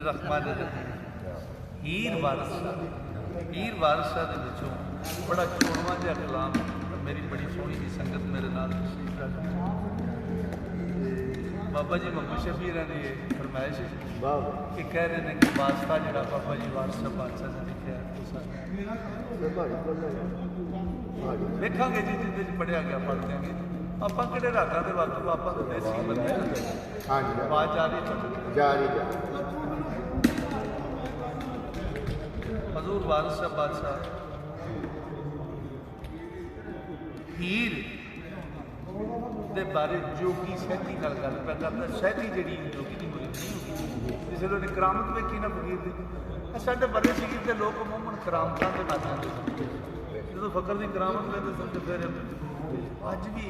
रखमान हीर वारसा के बड़ा चोणवा जहा कलाम मेरी बड़ी सोहनी जी संगत मेरे नाल बाबा जी मोहम्मद शफी ने फरमाइश कि कह रहे हैं कि वास्ता जोड़ा बाबा जी वारसा बादशाह ने लिखा देखा जी जिंदे पढ़िया गया पढ़ देंगे आप कि रागा के वक्त आप देसी बंदे आवाज जा रही हजूर वारसा बादशाह हीर दे बारे जोगी सैती गल करता सैती जी जोगी की मुरीद नहीं होगी जिस वे करामत वेखी ना फकीर की साढ़े बड़े सी तो लोग अमूमन करामत के नाच जाते जो फकर की करामत लेते सन तो फिर अज भी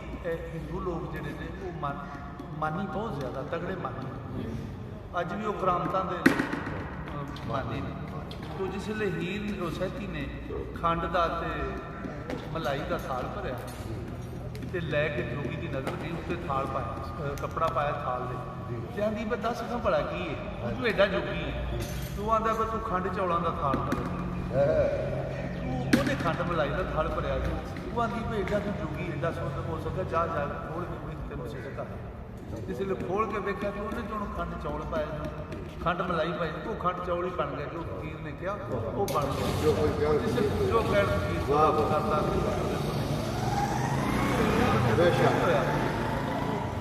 हिंदू लोग जोड़े ने वो मानी बहुत ज़्यादा तगड़े मानी अज भी वो करामत के मानी ने तो जिसले हीर सैती ने खंड का मलाई का थाल भरिया तो लैके जोगी की नज़र गई उत्ते थाल पाया कपड़ा पाया थाल दे आँदी मैं दस खां भला की है तू एडा जोगी है तू आंदा तू खंड चौलों का थाल भर तू वो खंड मलाई का थाल भरिया तू आँदी भी एडा तू जोगी एडा सुंदर हो सका जा खोल के तेन सिर कर जिसले खोल के वेख्या तो उन्हें जो खंड चौल पाए खंड मलाई पाई वो खंड चौल ही बन गया जो फकीर ने कहा वो बन गया जो खैर फकीर करता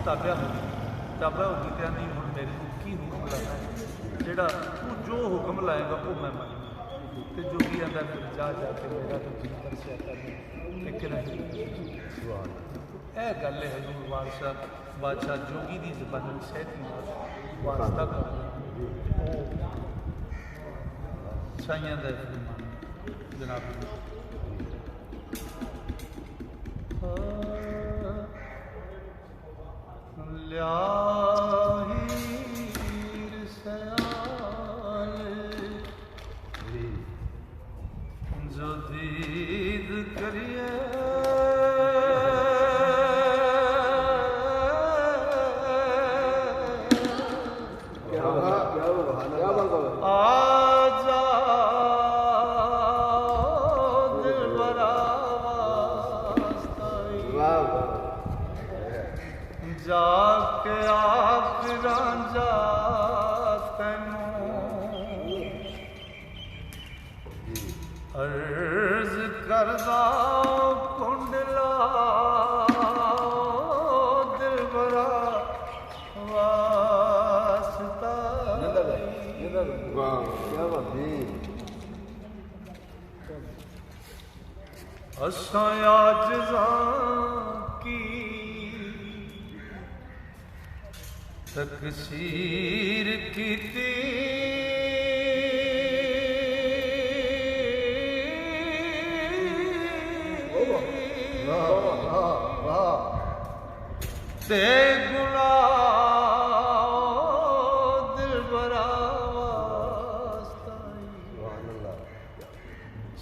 ताबिया ताबा हो गई नहीं हूँ मेरे को की हुक्म लाना है जोड़ा तू जो हुक्म लाएगा वो मैं मान तो जोगी आंदा फिर जा जाके मेरा तो जी दर्शा करना यह गल है हजूर वारसा बादशाह जोगी की जबान सैती वास्ता कर साइया जनाब हीर सयाल जो दीद करिए जाके आप रांझा तैनू अर्ज करदा कुंडला दिलबरा वास्ता असां आजिज़ां की तकसीर कीती ते गुनाह दिलबरा वास्ता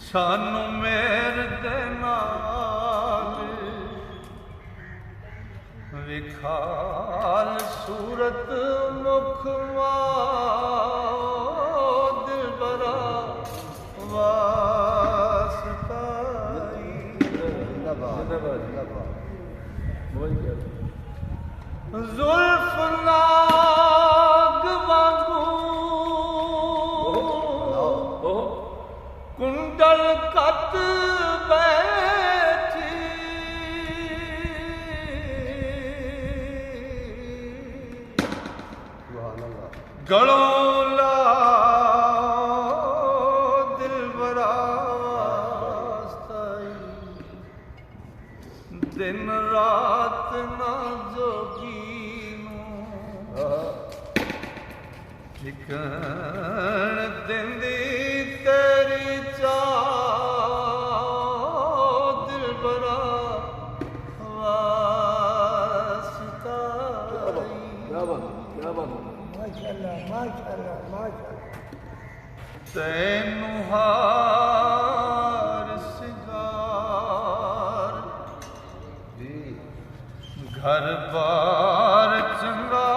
सानू मेर दे नाल विखाल सूरत मुखवा दिलबरा वास्ता जुल्फ नाग वांगू कुंडल कत गलों ला दिलबरा वास्ता दिन रात ना जोगी ठिकण दिंदी तेरी चाह दिलबरा वास्ता तैनू हार सिंगार घर बार चंगा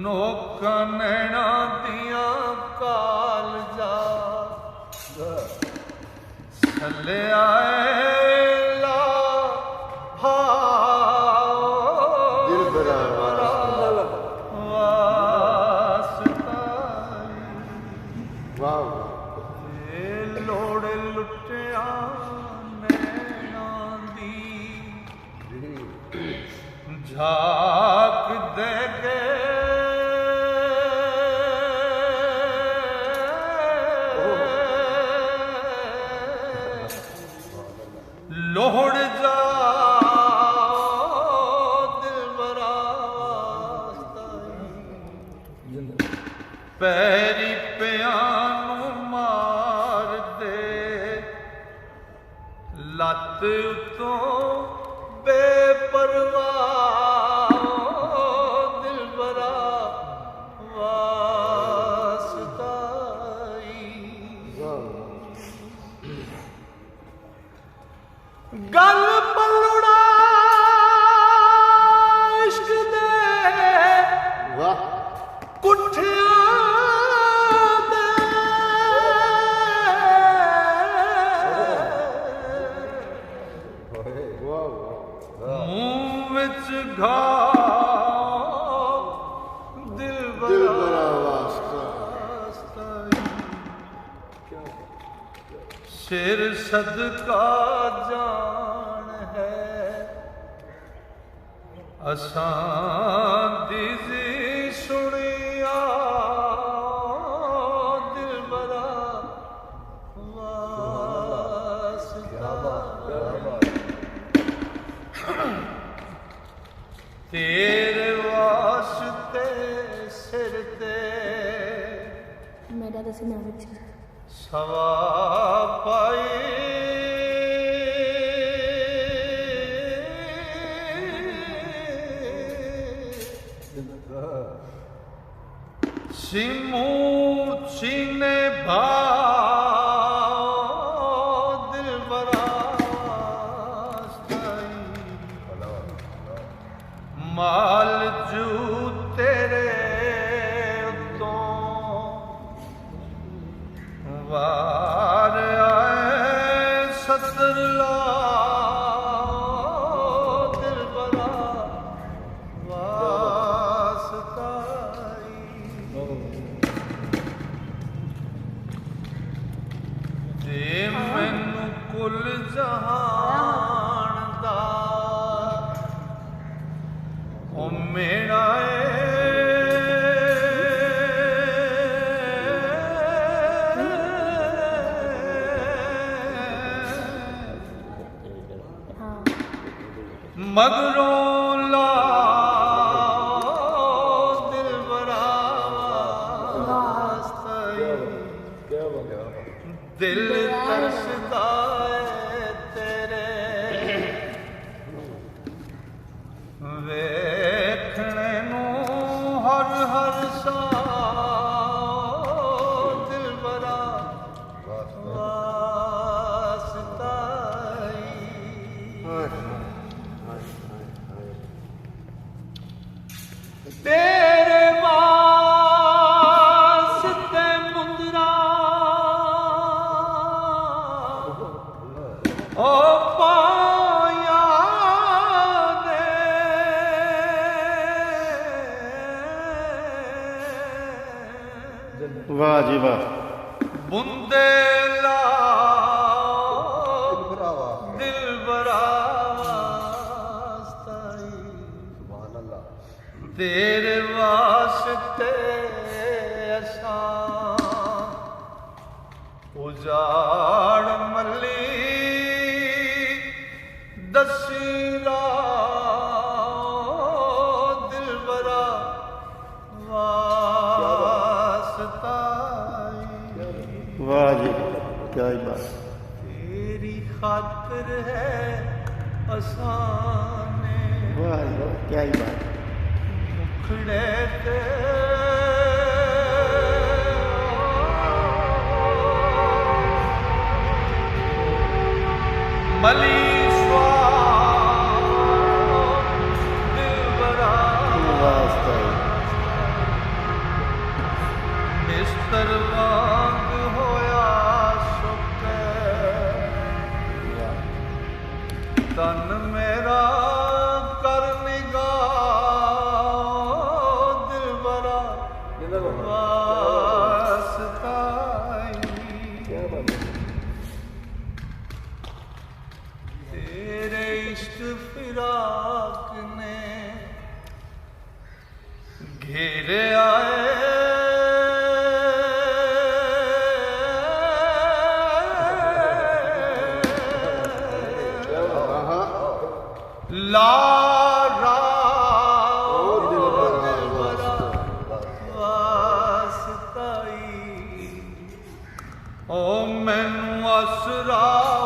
ਨੋਕਾਂ ਨੈਣਾ ਦੀਆਂ ਕਾਲਜਾ ਥੱਲੇ ਆਏ ਲਾ ਦਿਲ ਬਰਾ ਵਾਹ ਇਹ ਲੋੜ ਲੁੱਟਿਆ ਨੈਣਾਂ ਦੀ ਝਾਕ ਦੇ ਕੇ ਲੋੜ ਜਾ ਦਿਲਬਰਾ ਪੈਰੀ ਪਿਆਂ ਨੂੰ ਮਾਰ ਦੇ ਲੱਤ ਉਤੋਂ ਬੇਪਰਵਾਹ ਦਿਲਬਰਾ ਵਾਸਤਾਈ ਗੱਲ ਪਲੜਾ ਇਸ਼ਕ ਦੇ ਵਾਹ ਕੁੱਠਿਆਂ ਦੇ ਵਾਹ ਮੂੰਹ ਵਿੱਚ ਘਾਹ ਦਿਲ ਬਰਾ ਵਾਸਤਾ ਸਿਰ ਸਦਕਾ ਜਾਣ ਹੈ ਅਸਾਂ ਦੀ ਜੀ ਸੁਣਿਆ ਦਿਲ ਬਰਾ ਵਾਸਤਾ ਤੇਰੇ ਵਾਸਤੇ ਸਿਰ ਤੇ ਮੇਰਾ ਦੱਸਣਾ ਵਿੱਚ ਸਵਾ ਪਾਈ ਸਿਮੂ ਸੀਨੇ ਭਾ ਦਿਲ ਬਰਾਸਤਾਈ ਮਾਲ ਜੂ ਤੇਰੇ ਉੱਤੋਂ ਵਾਰ ਆਏ ਸਤਰ ਲਾ ਦਿਲ ਬਰਾ ਵਾਸਤਾਈ ਤੇ ਮੈਨੂੰ ਕੁੱਲ ਜਹਾਨ ਦਾ ਉਹ ਮੇਰਾ ਹਾਂ ਮਗਰੋਂ ਲਾ ਦਿਲ ਬਰਾ ਵਾਸਤਾਈ ਦਿਲ ਤਰਸਦਾ ਏ ਤੇਰੇ ਵੇਖਣੇ ਨੂੰ ਹਰ ਹਰ ਸਾਹ ਦਿਲ ਬਰਾ ਵਾਸਤਾਈ ਤੇਰੇ ਵਾਸਤੇ ਮੁੰਦਰਾ ਓ ਪਾਇਆ ਨੇ ਵਾਹ ਜੀ ਵਾਹ ਬੁੰਦੇ ਲਾ ਦਿਲ ਬਰਾ ਵਾਸਤਾਈ ਸੁਭਾਨ ਅੱਲਾਹ ਤੇਰੇ ਵਾਸਤੇ ਅਸਾਂ ਉਜਾੜ ਮੱਲੀ ਦਸੀ ਰਾਹ ਦਿਲ ਬਰਾ ਵਾਸਤਾਈ ਵਾਹ ਜੀ ਕਿਆ ਹੀ ਬਾਤ तेरी खातिर है असाने वाह जी वाह क्या ही बात मुखड़े ते मली स्वाद दिल बरा वास्ता सागर वांग होया सुख तन मेरा कर निगाह दिलबरा वास्ताई तेरे इश्क फिराक ने घेरे आए लारा वास्ताई ओ मैनू असरा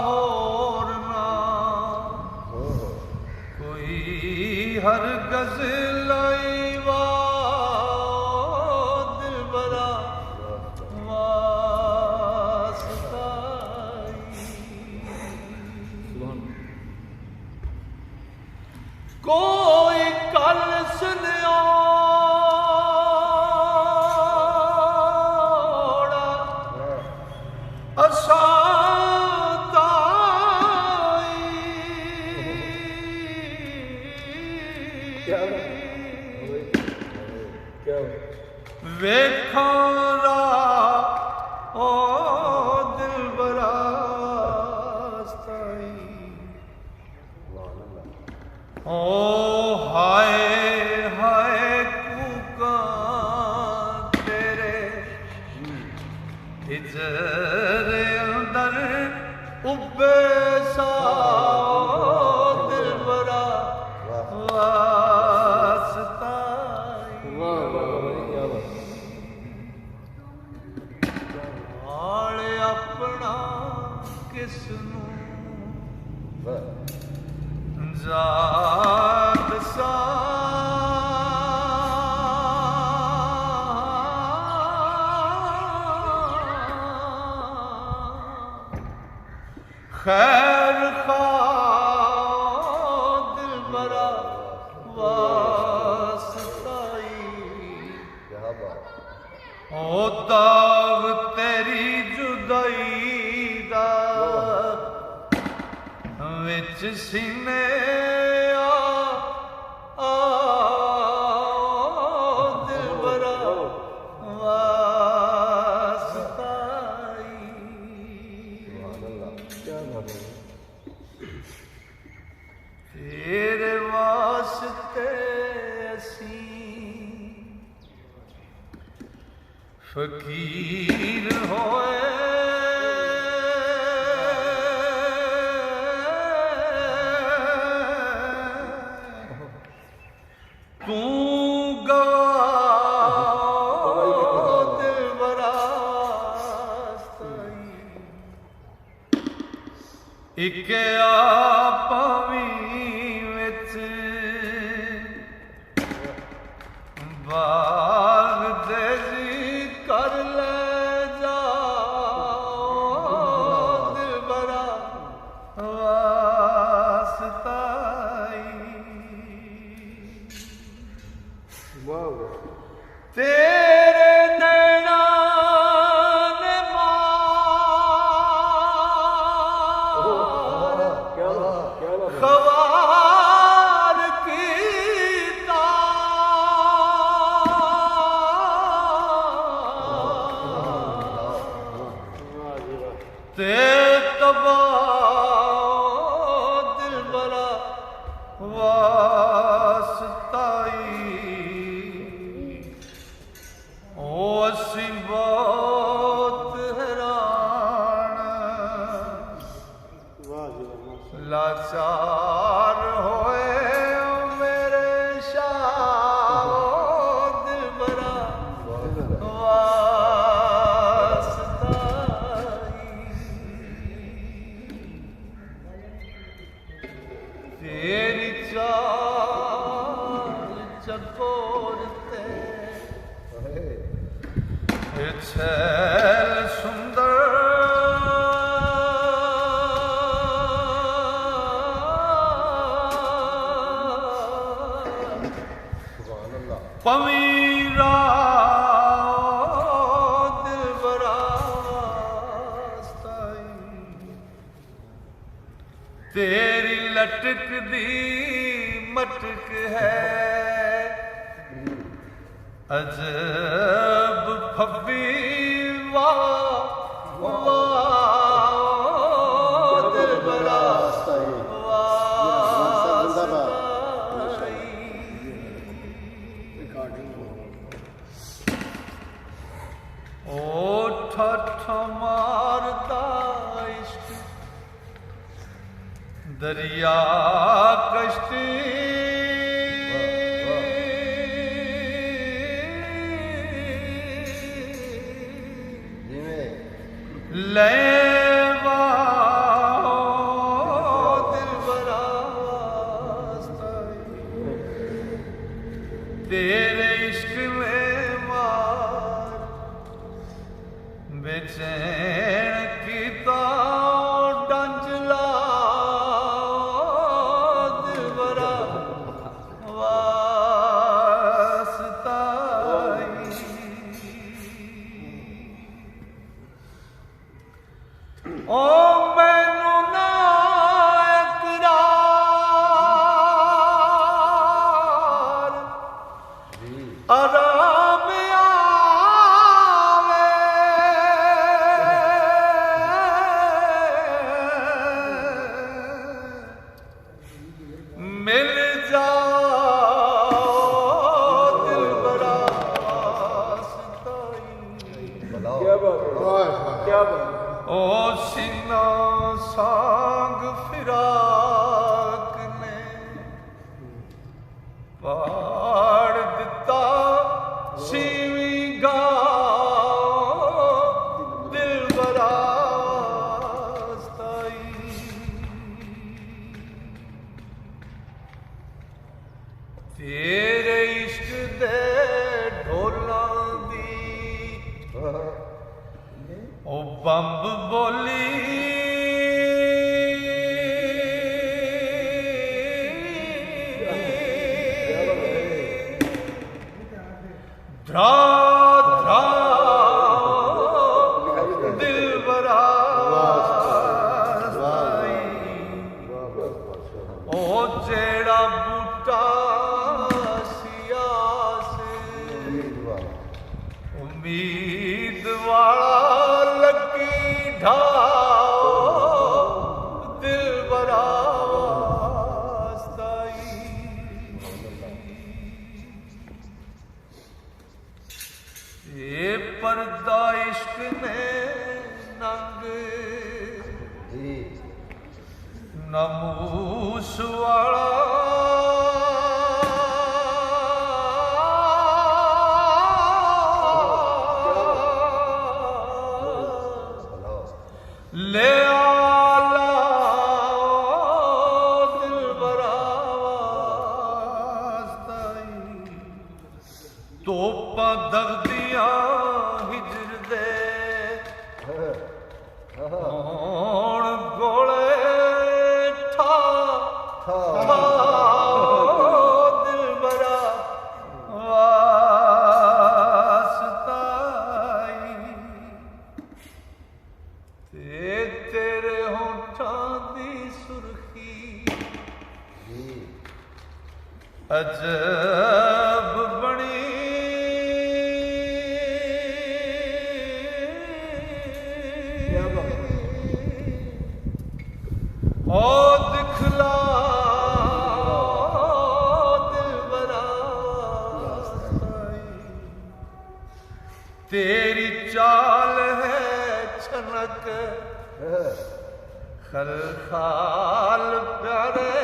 होर ना कोई हर गज़लाई वा दिलबरा वास्ताई कोई कल सुनियोड़ा वेखारा ओ दिलबरा ओ हाय हाय कूका तेरे हिजर अंदर उब्बे सा दिलबरा वास्ताई हाल अपना किसनू जात सा खैर खा दिलबरा वास्ताई ओ दाग तेरी जुदाई दा विच सीने दिलबरा वास्ताई तेरे वास्ते असी फकीर होए तू गवा दिलबरा एक आपवी विच बाग दे जी कर ले जाओ दिलबरा वास्ताई तेरे नैना ने मार खवार कीता ते तबाह दिलबरा वास्ताई ओ असी बहुत हैरान लाचार होए मेरे शाह दिलबरा वास्ताई तेरी चाल चकोरते छैल सुंदर पवीरा दिल लटक दी मटक है अजब फब्बी वाह वाह दिल बड़ा ओ ठठ मारता इश्क दरिया कश्ती लेवा दिल बरास्ताई तेरे इश्क में मार बेचैन कीता डंजला दिल बरा वास्ताई ओ मैनू ना इकरार आराम आवे मिल जाओ दिल बड़ा ओ सीना सांग फिराक ने पाड़ दिता सीवी गाओ दिल बरास्ताई तेरे इश्क दे ढोलां दी ओ बंब बोली ध्रा ध्रा दिल बरास्ताई ओ जेड़ा बूटा सिया से उम्मीद वाला लगी ढाओ दिल बरास्ताई ये पर्दा इश्क ने नंग नमूस वाला ले आला दिल बरास्ताई तोपा दगदियां हिजर दे होण गोले ठा ठा दिल बरा वास्ताई तेरे होठां दी सुर्खी अजब बनी ओ दिखला दिल बरास्ताई तेरी चाल है छनक खलखाल प्यारे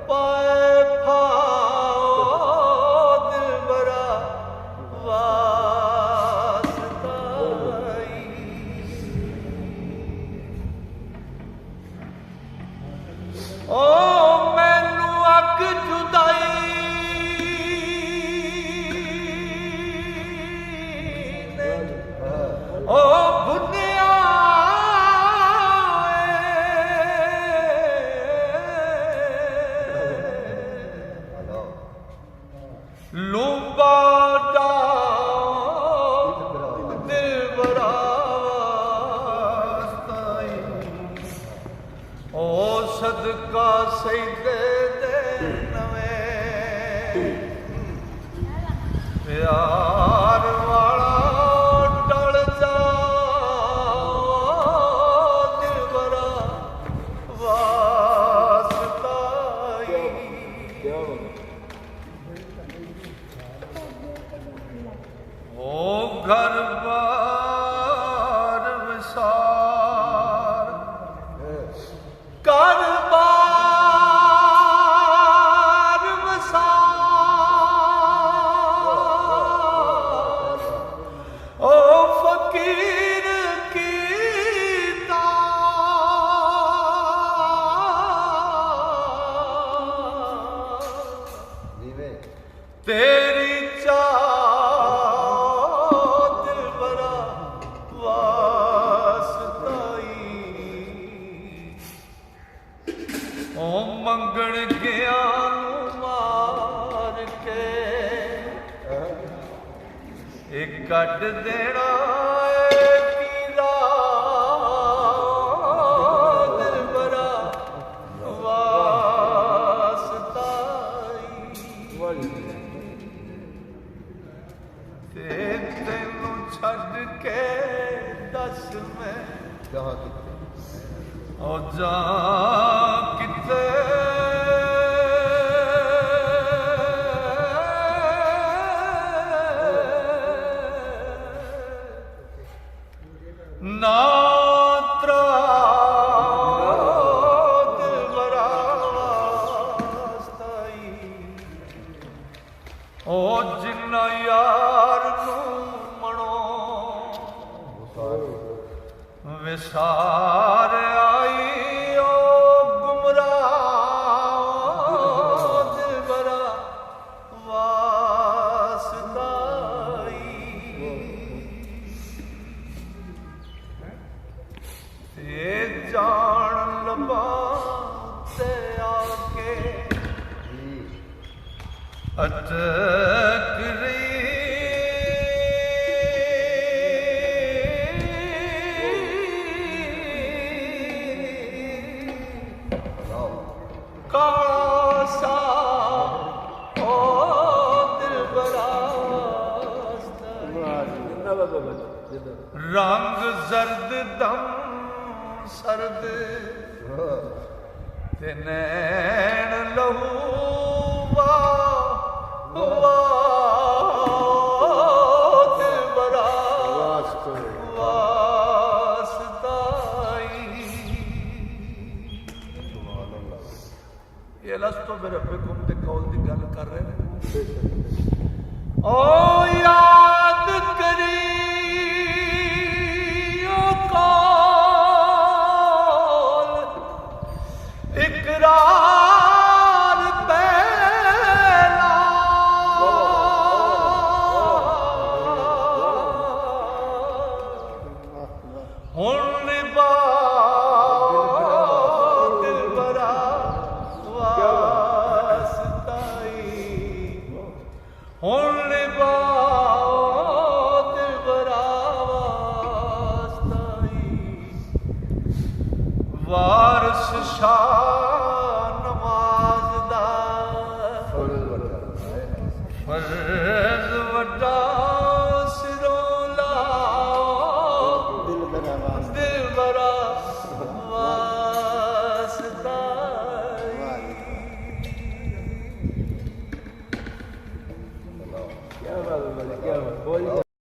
पाए फाओ दिल बरा वास्ताई ओ मैनू अग जुदाई ने ओ बुनिया लूबा दिल बरा वास्ताई ओ सदका सही ਪਿਆਰ ਵਾਲਾ ਟਲ ਜਾ ਦਿਲਬਰਾ ਵਾਸਤਾ ਓ ਘਰ ਬਾਰ ਵਿਸਾਰ ਘਰ ਬਾਰ ਵਿਸਾਰ ਓ ਫਕੀਰ ਕੀਤਾ ਤੇਰੀ ਚਾਹ ਦਿਲਬਰਾ ਵਾਸਤਾਈ ਓ ਮੰਗਣ ਗਿਆ ਨੂੰ ਮਾਰ ਕੇ ਇਹ ਕੱਢ ਦੇਣਾ ਏ ਪੀਰਾ ਦਿਲਬਰਾ ਵਾਸਤਾਈ ਤੇ ਤੈਨੂੰ ਛੱਡ ਕੇ ਦੱਸ ਮੈਂ ਓ ਜਾ ਕਿਤੇ ਨਾ ਤਰਾ ਦਿਲਬਰਾ ਵਾਸਤਾਈ ਓ ਜਿੰਨਾ ਯਾਰ ਨੂੰ ਮਣੋ ਵਿਸਾਰ ਆਈ ਓ ਗੁਮਰਾਹ ਦਿਲਬਰਾ ਵਾਸਤਾਈ ਤੇ ਜਾਣ ਲੰਬਾ ਤੇ ਆ ਕੇ ਅਟਕ ਰਹੀ ਕਾਲਾ ਸਾ ਓ ਦਿਲਬਰਾ ਰੰਗ ਜ਼ਰਦ ਦਮ ਸਰਦ ਤੇ ਨੈਣ ਲਹੂ ਵਾ ਦਿਲਬਰਾ ਵਾਸਤਾਈ ਇਹ ਲਸਤੋ ਮੇਰੇ ਬੇਗੁਮ ਦੇ ਕੌਲ ਦੀ ਗੱਲ ਕਰ ਰਹੇ ਨੇ ਓ ਯਾਦ ਕਰੀ ਓ ਕੌਲ ਇਕਰਾਰ ਪਹਿਲਾ ਹੁਣ ਨਿਭਾ ਦਿਲਬਰਾ ਵਾਸਤਾਈ ਹੁਣ ਨਿਭਾ ਦਿਲਬਰਾ ਵਾਸਤਾਈ ਵਾਰਸ ਸ਼ਾਹ